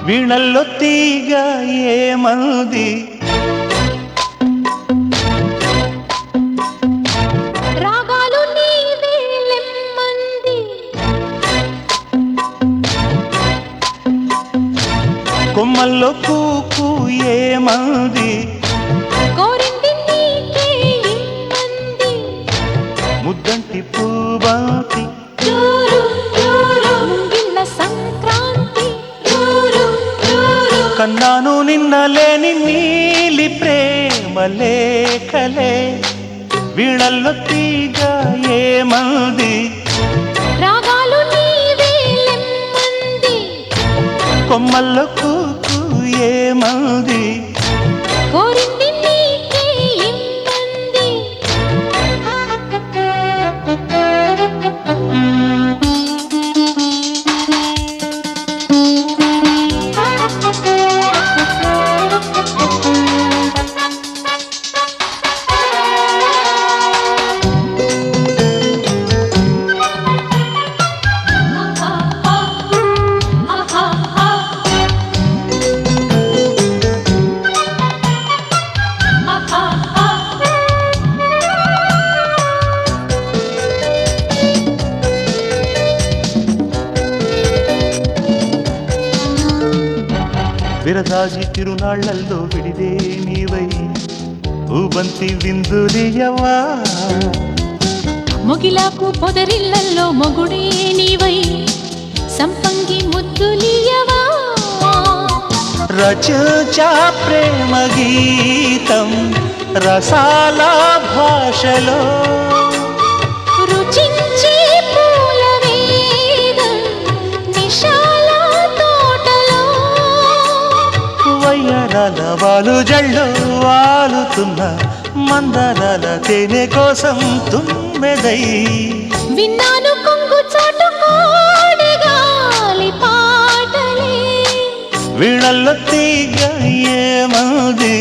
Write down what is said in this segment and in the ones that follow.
వీణల్లో తీగ ఏమంది రాగాలు నీవే లెమ్మంది కొమ్మల్లో కూకు ఏమంది కోరింది నీకే ఇమ్మంది ముద్దంటి పూబాతి జోరు జోరు ముంగిళ్ళ సంక్రాంతి జోరు జోరు కన్నాను నిన్న లేని నీలి ప్రేమ లేఖలే వీణల్లో తీగ ఏమంది రాగాలు నీవే లెమ్మంది కొమ్మల్లో కూకు ఏమంది కోరింది నీకే ఇమ్మంది విరదాజి తిరునాళ్లల్లో విడిదే నీవై ఊబంతి విందులియవా మొగిలాకు పొదరిళ్ళల్లో మొగుడే నీవై సంపంగి ముద్దులియవా రచచా ప్రేమ గీతం రసాల భాషలో రుచించే పూల వేదం నిశాల తోటలో వయ్యరాల వాలు జళ్ళు వాలుతున్న మందరాల తేనె కోసం తుమ్మెదై విన్నాను కొంగు చాటు కోడి గాలి పాటలే వీణల్లో తీగ ఏమంది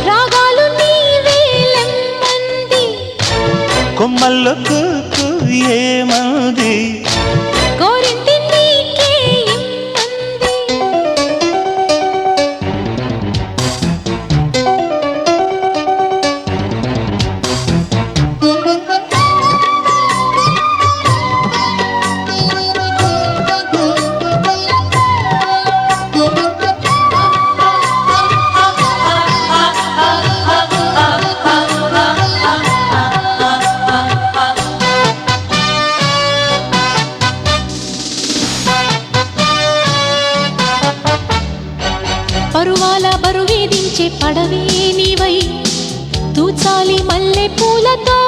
రాగాలు నీవే లెమ్మంది కొమ్మల్లో కూకు ఏమంది కోరింది నీకే ఇమ్మంది పరువాల బరువేదించే పడవే నీవై తూచాలి మల్లె పూలతో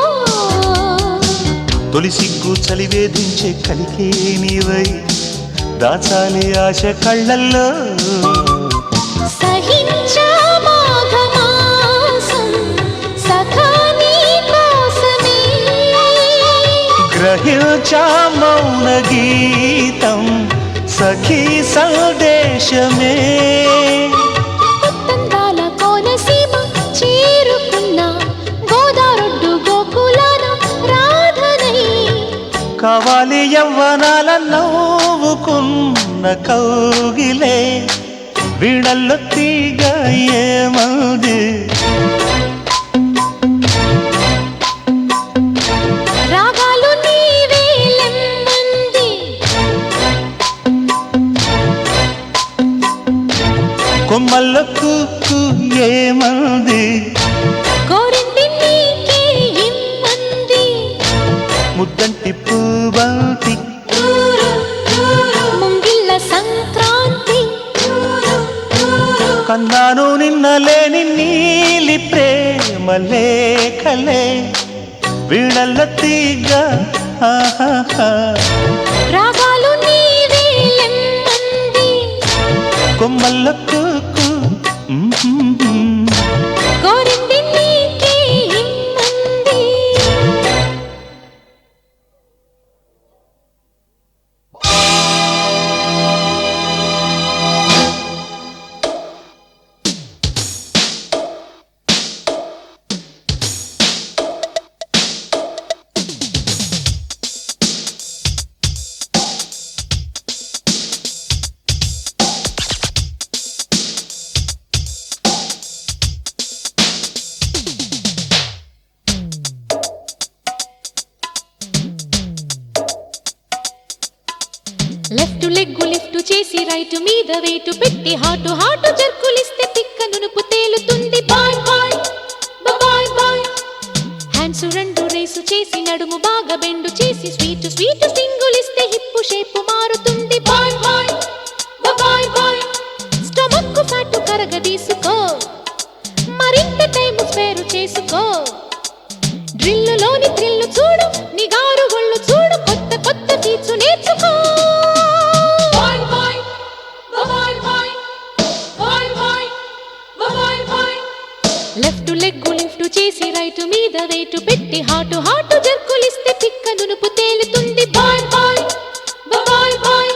తొలి సిగ్గు చలివేధించే కలికే నీవై దాచాలి ఆశ కళ్ళల్లో సహించా మాఘమాసం సఖా నీ కోసమే గ్రహించా మౌన గీతం సఖీ సందేశమే కొత్తందాల కోనసీమ చేరుకున్న గోదారొడ్డు గోకులాన రాధనై కావాలి యవ్వనాల నవ్వుకున్న కౌగిలే వీణల్లో తీగ ఏమంది రాగాలు నీవే లెమ్మంది కొమ్మల్లో కూకు ఏమంది కోరింది నీకే ఇమ్మంది ముద్దంటి పూబంతి ముంగిళ్ళ సంక్రాంతి కన్నాను నిన్న లేని నీలి ప్రేమ లేఖలే వీణల్లో తీగ ఆహాహా. రాగాలు నీవే లెమ్మంది కొమ్మల్లో కూకు కోరింది నీకే ఇమ్మంది చేసి రైటు మీద వెయిటు పెట్టి హాటు హాటు జర్కులిస్తే పిక్క నునుపు తేలుతుంది boy boy boy boy hands రెండు రేసు చేసి నడుము బాగా బెండు చేసి స్వీటు స్వీటు సింగులిస్తే హిప్పు షేపు మారుతుంది boy boy boy boy stomach fat కరగదీసుకో మరింత టైము స్పేరు చేసుకో డ్రిల్లులోని థ్రిల్లు చూడు నిగారు ఒళ్ళు చూడు కొత్త కొత్త ఫీచు నేర్చుకో boy boy boy boy boy boy boy boy left leg lift చేసి రైట్ మీద వెయిట్ పెట్టి హాటు హాటు జర్కులిస్తే పిక్క నునుపు తేలుతుంది బాయ్ బాయ్ బాయ్ బాయ్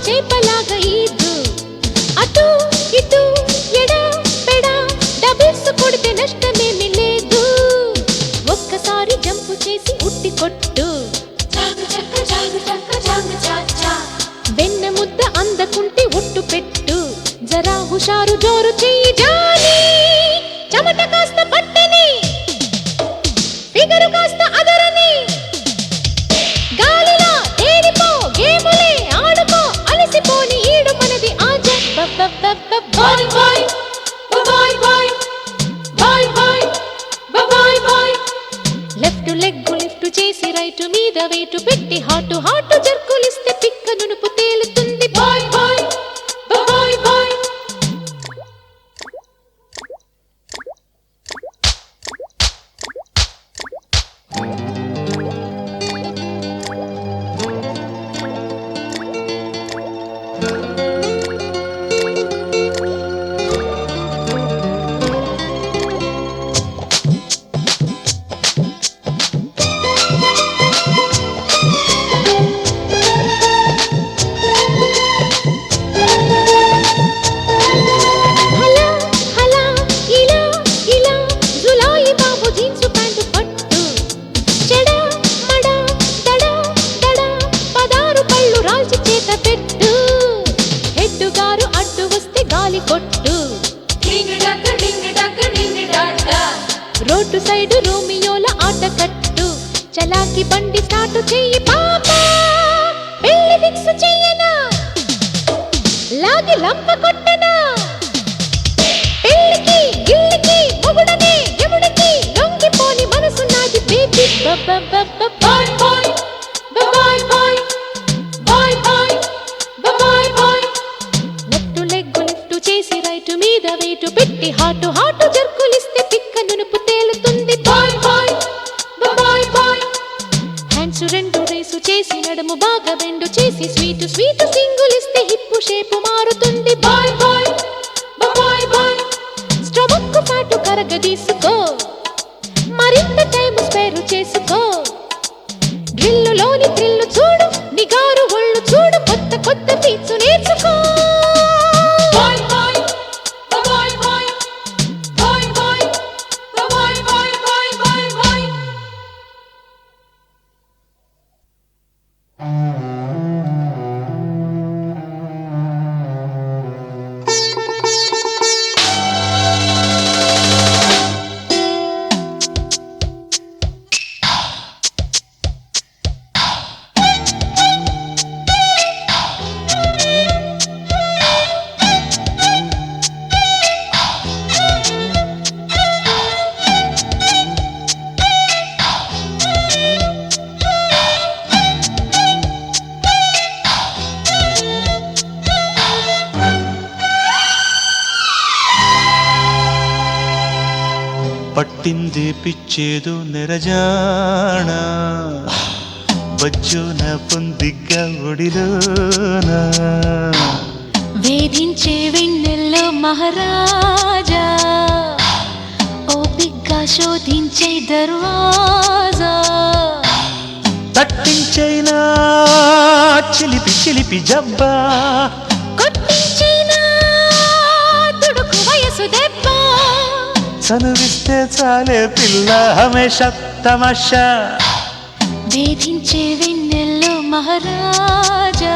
చేపలాగా ఈదు అటు ఇటు ఎడా పెడా డబుల్స్ కొడితే నష్టమేమీ లేదు ఒక్కసారి జంపు చేసి ఉట్టి కొట్టు వెన్న ముద్ద అందకుంటే ఒట్టు పెట్టు జరా హుషారు జోరు చెయ్యి జాని చెమట కాస్త పట్టని ఫిగరు కాస్త అదరని గాలిలా తేలిపో గేములే ఆడుకో అలసిపోని ఈడు మనది ఆజా boy boy boy boy boy boy boy boy left leg lift చేసి రైట్ మీద వెయిట్ పెట్టి హాటు హాటు జర్కులిస్తే పిక్క నునుపు తేలుతుంది boy boy boy boy road side రోమియోల ఆట కట్టు చలాకి బండి స్టార్ట్ చెయ్యి పాపా పెళ్లి ఫిక్స్ చెయ్యనా లాగి లంప కొట్టనా పెళ్లికి గిల్లికి మొగుడనే ఎముడికి లొంగిపోని మనసు నాది baby boy boy boy boy boy boy boy boy left leg lift చేసి రైట్ మీద వెయిట్ పెట్టి హాటు హాటు జర్కులిస్తే పిక్క నునుపు తేలుతుంది boy boy boy boy hands రెండు రేసు చేసి నడుము బాగా బెండు చేసి స్వీటు స్వీటు సింగులిస్తే హిప్పు షేపు మారుతుంది boy boy boy boy stomach fat కరగదీసుకో మరింత టైము స్పేరు చేసుకో డ్రిల్లులోని థ్రిల్లు చూడు నిగారు ఒళ్ళు చూడు కొత్త కొత్త ఫీచు నేర్చుకో boy boy boy boy boy boy boy boy boy boy boy పట్టింది పిచ్చేదో నెరజాణ బజ్జోన పొందిగ్గా ఒడిలోన వేధించే వెన్నెల్లో మహారాజా ఓపిగ్గా శోధించే దర్వాజా తట్టించైనా చిలిపి చిలిపి జబ్బా కొట్టించైనా తుడుకు వయసు దెబ్బ చనువిస్తే చాలే పిల్ల హమేష తమాషా వేధించే వెన్నెల్లో మహారాజా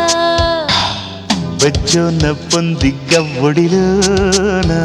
బజ్జోన్న పొంది గవ్వొడిలోనా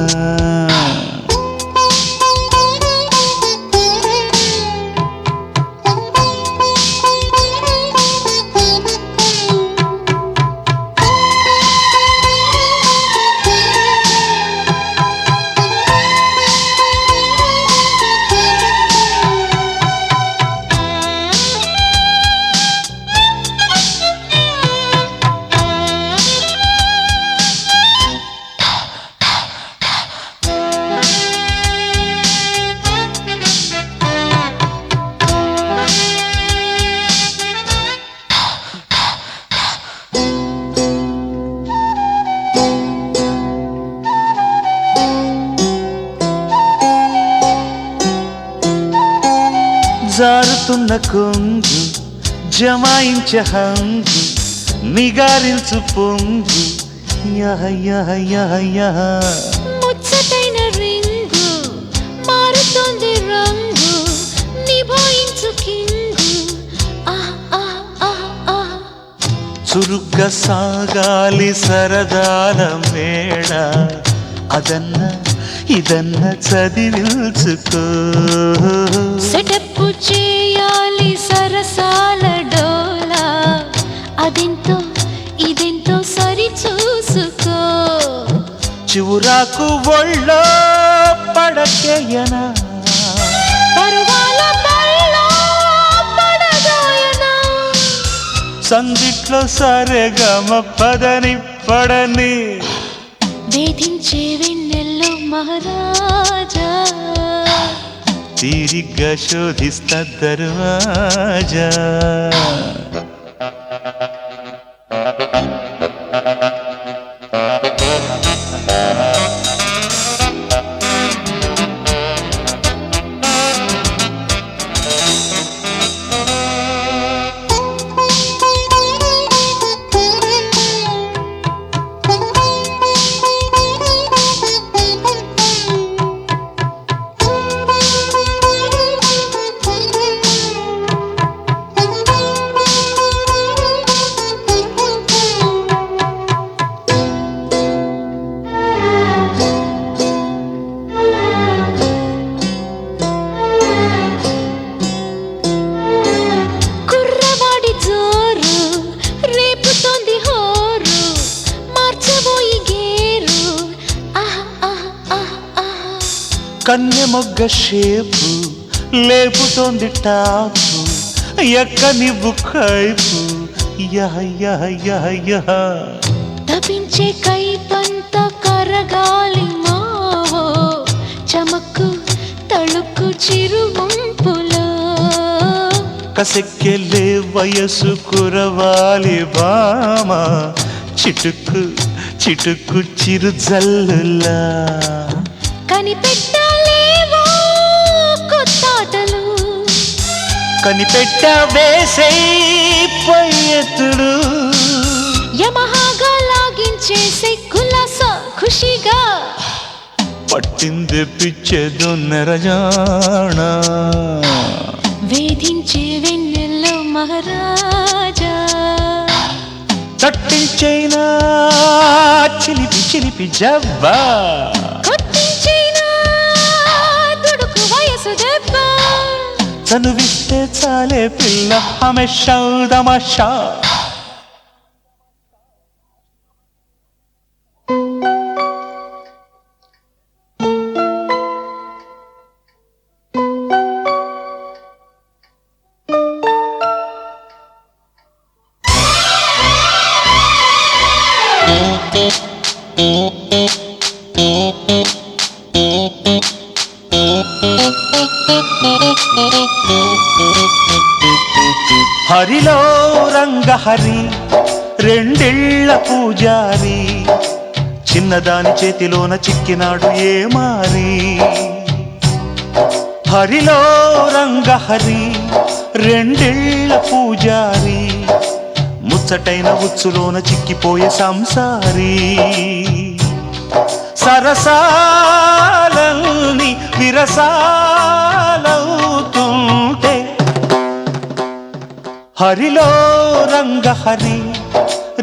జారుతున్న కొంగు జమాయించ హంగు నిగారించు పొంగు యహ యహ యహ యహ ముచ్చటైన రింగు మారుతోంది రంగు నిభాయించు కింగు ఆహ్ ఆహ్ ఆహ్ ఆహ్ చురుగ్గా సాగాలి సరదాల మేడ అదన్న ఇదన్న చదివిల్చుకో సెటప్పు చేయాలి సరసాల డోలా అదెంతో ఇదెంతో సరి చూసుకో చివురాకు ఒళ్ళో పడకేయనా పరువాల బళ్ళో పడగాయనా సందిట్లో సరేగమ పదని పడని వేధించే వెన్నెల్లో మహారాజా తీరిగ్గా శోధిస్తా దర్వాజా కుర్రవాడి జోరు రేపుతోంది హోరు మార్చబోయి గేరు ఆహ్ ఆహ్ ఆహ్ ఆహ్ కన్నె మొగ్గ షేపు లేపుతోంది టాపు ఎక్కనివ్వు కైపు యహ యహ యహ యహ తపించే కైపంత కరగాలి మావో చమక్కు తళుక్కు చిరువంపులో కసెక్కెలే వయసు కురవాలి బామ చిటుక్కు చిటుక్కు చిరు జల్లులా కనిపెట్టాలేవో కొత్తాటలు కనిపెట్ట వేసే పయ్యెత్తుడు యమహాగా లాగించేసే కులాస ఖుషిగా పట్టింది పిచ్చేదో నెరజానా వేధించే వెన్నెల్లో మహారాజా తట్టించైనా చిలిపి చిలిపి జవ్వా కొట్టించైనా దుడుకు వయసు దెబ్బ చనువిస్తే చాలే పిల్ల హమేషా తమాషా హరిలో రంగహరి రెండేళ్ల పూజారి చిన్నదాని చేతిలోన చిక్కినాడు ఏ మారి హరిలో రంగహరి రెండేళ్ల పూజారి ముచ్చటైన ఉచ్చులోన చిక్కిపోయే సంసారి సరసాలన్నీ విరసాలవుతుంటే హరిలో రంగహరి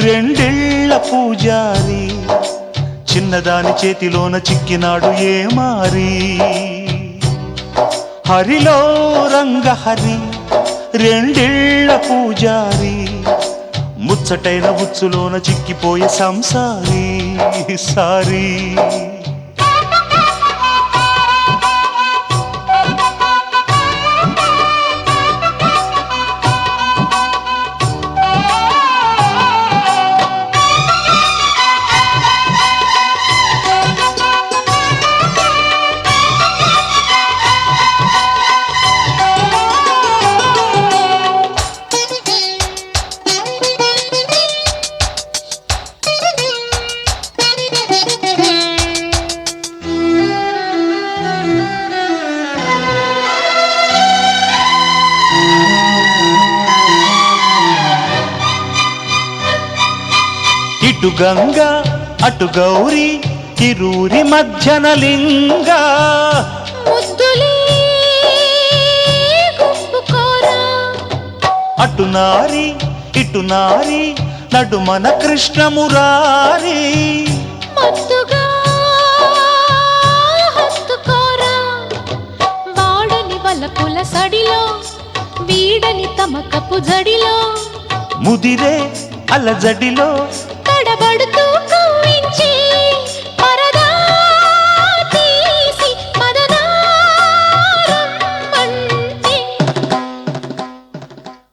రెండేళ్ల పూజారి చిన్నదాని చేతిలోన చిక్కినాడు ఏమారి హరిలో రంగహరి రెండేళ్ల పూజారి ముచ్చటైన ఉచ్చులోన చిక్కిపోయే సంసారి సారీ ఇటు గంగా అటు గౌరీ ఇరూరి మధ్యన లింగ ముద్దులే గుప్పుకోరా అటు నారి ఇటు నారి నడుమన కృష్ణమురారి మత్తుగా హత్తుకోరా వాడని వలపుల సడిలో వీడని తమకపు జడిలో ముదిరే అలజడిలో తడబడుతూ కవ్వించి పరదా తీసి మదనారమ్మంటే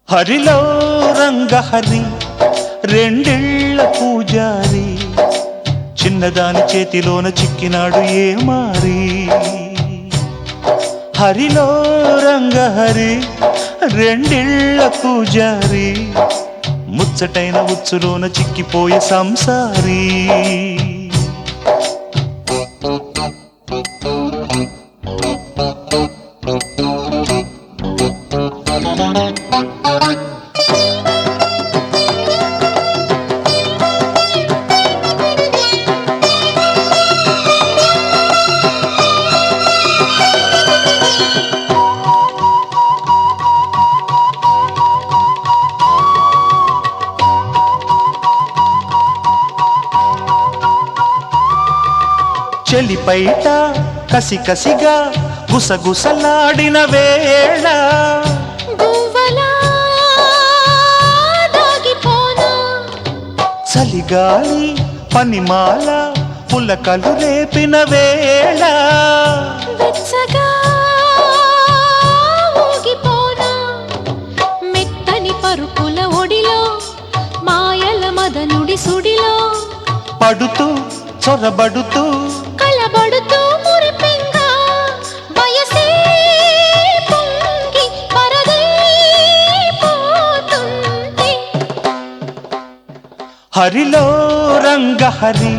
హరిలో రంగహరి రెండేళ్ల పూజారి చిన్నదాని చేతిలోన చిక్కినాడు ఏమారి హరిలో రంగహరి రెండేళ్ల పూజారి ముచ్చటైన ఉచ్చులోన చిక్కిపోయే సంసారి చెలిపైట కసి కసిగా గుసగుసలాడిన వేళ గువ్వలా దాగిపోనా చలిగాలి పనిమాల పులకలు రేపిన వేళ వెచ్చగా ఊగిపోనా మెత్తని పరుపుల ఒడిలో మాయల మదనుడి సుడిలో పడుతూ చొరబడుతూ కలబడుతూ మురిపెంగా వయసే పొంగి పరదైపోతుంది హరిలో రంగహరి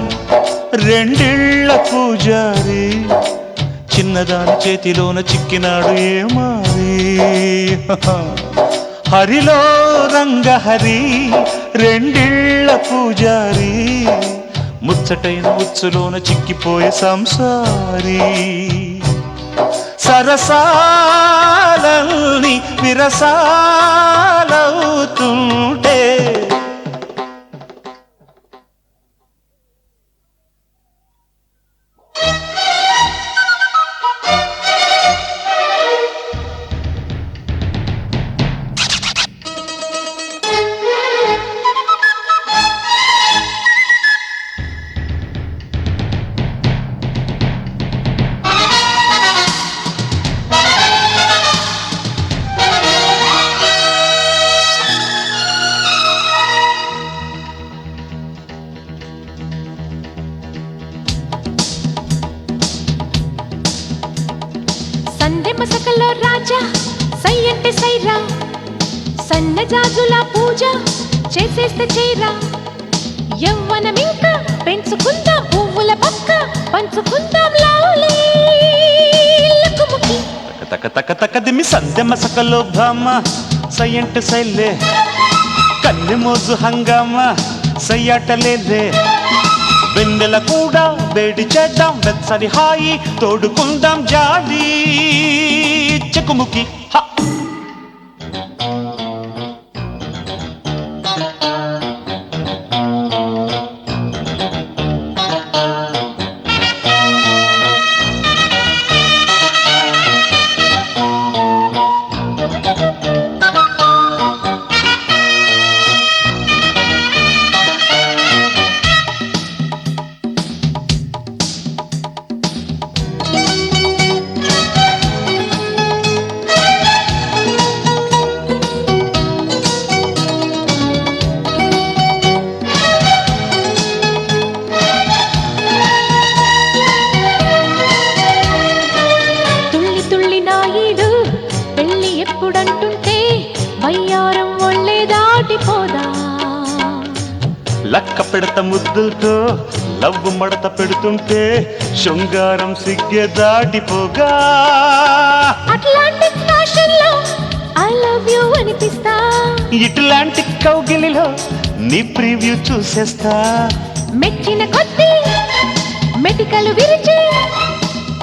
రెండేళ్ల పూజారి చిన్నదాని చేతిలోన చిక్కినాడు ఏమారి హరిలో రంగహరి రెండేళ్ల పూజారి ముచ్చటైన ఉచ్చులోన చిక్కిపోయే సంసారి సరసాలన్నీ విరసాలవుతుంటే సందె మసకలో రాజా సై అంటే సైరా సన్నజాజుల పూజ చేసేస్తే చేరా యవ్వనమింకా పెంచుకుందాం పువ్వుల పక్క పంచుకుందాం లావులీ లకుముకి తక తక తక దిమి సందె మసకలో భామ సయ్యంటే సైలే కన్నె మోజు హంగామా సయ్యాటలేలే వెన్నెల కూడా వేడి చేద్దాం వెచ్చని హాయి తోడుకుందాం జాలి చెకుముకి హ ఎప్పుడంటుంటే వయ్యారం ఒళ్ళే దాటిపోదా లక్క పెడత ముద్దులతో లవ్వు మడత పెడుతుంటే శృంగారం సిగ్గే దాటిపోగా అట్లాంటిక్ ఫ్యాషన్లో ఐ లవ్ యు అనిపిస్తా ఇట్లాంటి కౌగిలిలో నీ ప్రివ్యూ చూసేస్తా మెచ్చిన కొద్దీ మెటికలు విరిచి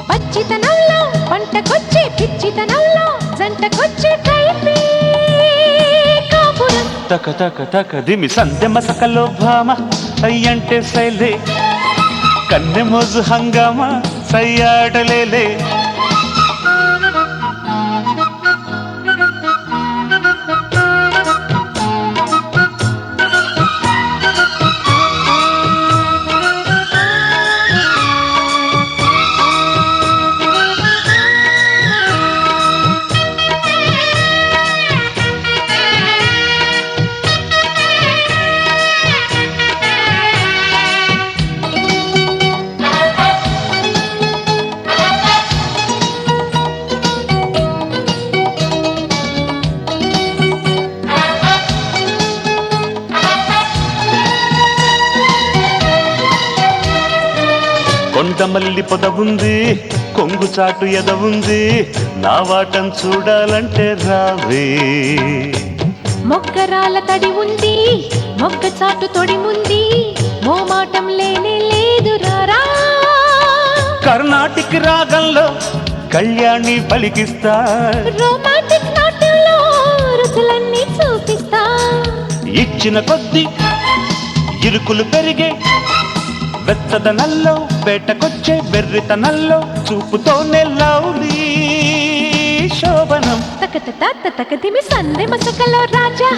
పచ్చితనంలో పంటకొచ్చే పిచ్చితనంలో జంటకొచ్చే కైపి కాపురం తక తక తక దిమి సందె మసకలో భామ అయ్యంటే సైలే కన్నె మోజు హంగామా సయ్యాటలేలే కొండమల్లి పొద ఉంది కొంగు చాటు ఎద ఉంది నా వాటం చూడాలంటే రావే మొగ్గరాల తడి ఉంది మొగ్గ చాటు తొడి ఉంది మోమాటం లేనే లేదు రారా కర్ణాటిక్ రాగంలో కళ్యాణి పలికిస్తా రొమాంటిక్ నాట్యంలో రుచులన్నీ చూపిస్తా ఇచ్చిన కొద్ది ఇరుకులు పెరిగే వెచ్చదనల్లో వేటకొచ్చే వెర్రితనల్లో చూపుతోనే లౌలీ శోభనం తకత తాత తకదిమి సందె మసకలో రాజా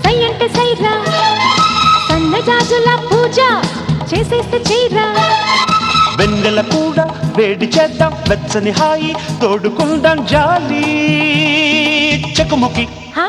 సయ్యంటే సైరా సన్నజాజుల పూజ చేసేస్తే చీరా వెన్నెల కూడా వేడి చేద్దాం వెచ్చని హాయి తోడుకుందాం జాలి చెకుముకి హా